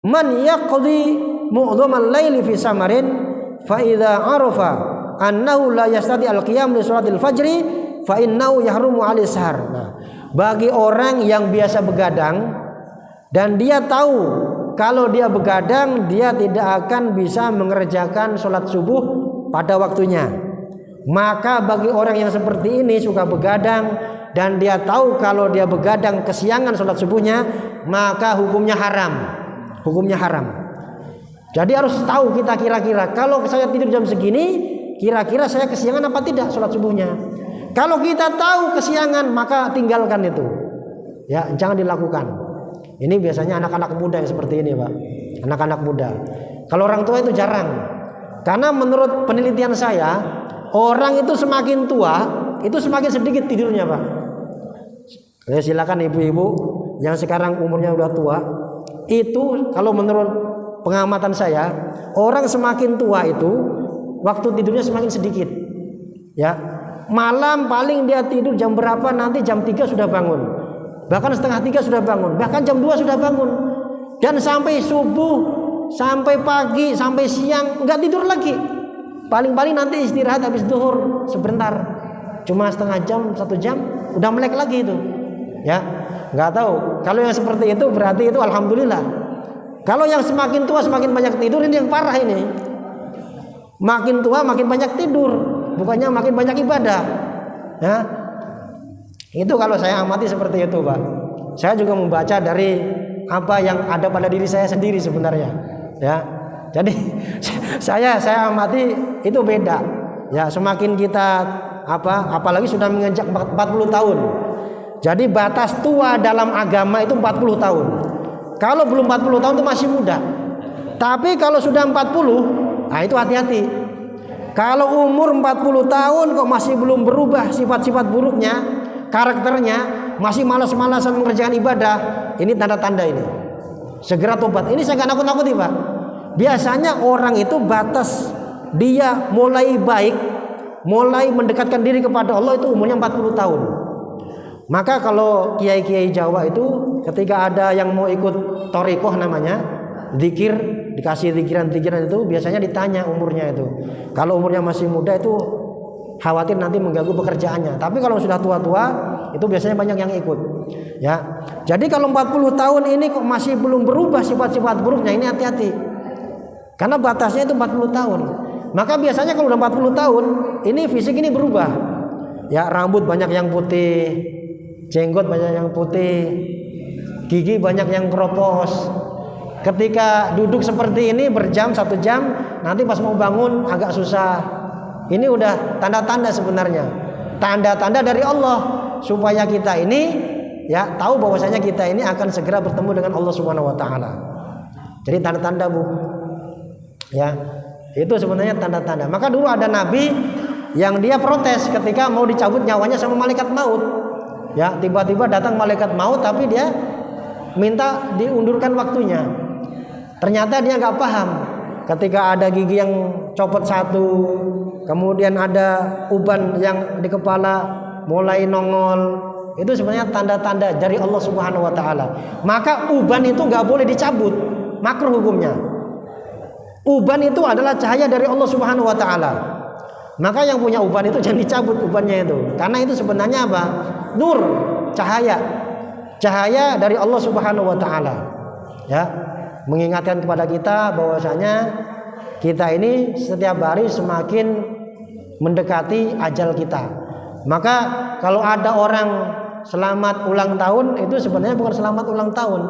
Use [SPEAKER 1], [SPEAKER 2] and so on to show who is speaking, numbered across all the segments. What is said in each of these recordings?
[SPEAKER 1] Man yaqdi mu'dhamal laili fi samarin fa idza arafa annahu la yastati al-qiyam li salatil fajri fa innahu yahrumu 'alaihi sahar. Nah, bagi orang yang biasa begadang dan dia tahu kalau dia begadang dia tidak akan bisa mengerjakan sholat subuh pada waktunya, maka bagi orang yang seperti ini suka begadang dan dia tahu kalau dia begadang kesiangan sholat subuhnya, maka hukumnya haram. Hukumnya haram. Jadi harus tahu kita kira-kira kalau saya tidur jam segini, kira-kira saya kesiangan apa tidak sholat subuhnya. Kalau kita tahu kesiangan, maka tinggalkan itu. Ya, jangan dilakukan. Ini biasanya anak-anak muda yang seperti ini, Pak. Anak-anak muda. Kalau orang tua itu jarang. Karena menurut penelitian saya, orang itu semakin tua, itu semakin sedikit tidurnya, Pak. Silakan ibu-ibu yang sekarang umurnya udah tua, itu kalau menurut pengamatan saya, orang semakin tua itu waktu tidurnya semakin sedikit. Ya, malam paling dia tidur jam berapa, nanti jam 3 sudah bangun, bahkan setengah 3 sudah bangun, bahkan jam 2 sudah bangun, dan sampai subuh, sampai pagi, sampai siang nggak tidur lagi. Paling-paling nanti istirahat habis zuhur sebentar, cuma setengah jam, 1 jam, udah melek lagi itu. Ya, nggak tahu. Kalau yang seperti itu berarti itu alhamdulillah. Kalau yang semakin tua semakin banyak tidur, ini yang parah ini. Makin tua makin banyak tidur, bukannya makin banyak ibadah. Ya, itu kalau saya amati seperti itu, Pak. Saya juga membaca dari apa yang ada pada diri saya sendiri sebenarnya. Ya, jadi saya amati itu beda. Ya, semakin kita apalagi sudah menginjak 40 tahun. Jadi batas tua dalam agama itu 40 tahun. Kalau belum 40 tahun itu masih muda. Tapi kalau sudah 40, nah itu hati-hati. Kalau umur 40 tahun kok masih belum berubah sifat-sifat buruknya, karakternya, masih malas-malasan mengerjakan ibadah, ini tanda-tanda ini. Segera tobat. Ini saya nggak nakut-nakuti, Pak. Biasanya orang itu batas dia mulai baik, mulai mendekatkan diri kepada Allah itu umurnya 40 tahun. Maka kalau kiai-kiai Jawa itu ketika ada yang mau ikut thariqah namanya, zikir, dikasih zikiran-zikiran itu biasanya ditanya umurnya itu. Kalau umurnya masih muda itu khawatir nanti mengganggu pekerjaannya. Tapi kalau sudah tua-tua itu biasanya banyak yang ikut. Ya. Jadi kalau 40 tahun ini kok masih belum berubah sifat-sifat buruknya, ini hati-hati. Karena batasnya itu 40 tahun. Maka biasanya kalau udah 40 tahun, ini fisik ini berubah. Ya, rambut banyak yang putih, jenggot banyak yang putih, gigi banyak yang keropos. Ketika duduk seperti ini berjam 1 jam, nanti pas mau bangun agak susah. Ini udah tanda-tanda sebenarnya, tanda-tanda dari Allah supaya kita ini ya tahu bahwasanya kita ini akan segera bertemu dengan Allah Subhanahu Wa Taala. Jadi tanda-tanda, Bu. Ya, itu sebenarnya tanda-tanda. Maka dulu ada nabi yang dia protes ketika mau dicabut nyawanya sama malaikat maut. Ya, tiba-tiba datang malaikat maut tapi dia minta diundurkan waktunya. Ternyata dia nggak paham. Ketika ada gigi yang copot 1, kemudian ada uban yang di kepala mulai nongol, itu sebenarnya tanda-tanda dari Allah Subhanahu Wa Taala. Maka uban itu nggak boleh dicabut, makruh hukumnya. Uban itu adalah cahaya dari Allah Subhanahu Wa Taala. Maka yang punya uban itu jangan dicabut ubannya itu, karena itu sebenarnya apa? Nur, cahaya dari Allah Subhanahu Wa Taala. Ya, mengingatkan kepada kita bahwasanya kita ini setiap hari semakin mendekati ajal kita. Maka kalau ada orang selamat ulang tahun, itu sebenarnya bukan selamat ulang tahun,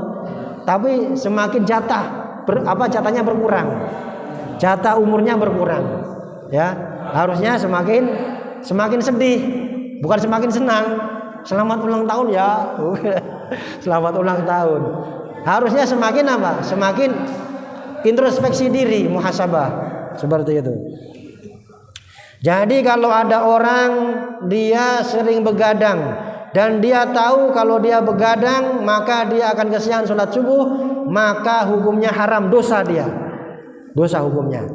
[SPEAKER 1] tapi semakin jatahnya berkurang, jatah umurnya berkurang. Ya, harusnya semakin sedih, bukan semakin senang. Selamat ulang tahun ya, selamat ulang tahun. Harusnya semakin apa? Semakin introspeksi diri, muhasabah, seperti itu. Jadi kalau ada orang dia sering begadang dan dia tahu kalau dia begadang maka dia akan kesiangan sholat subuh, maka hukumnya haram, dosa dia, dosa hukumnya.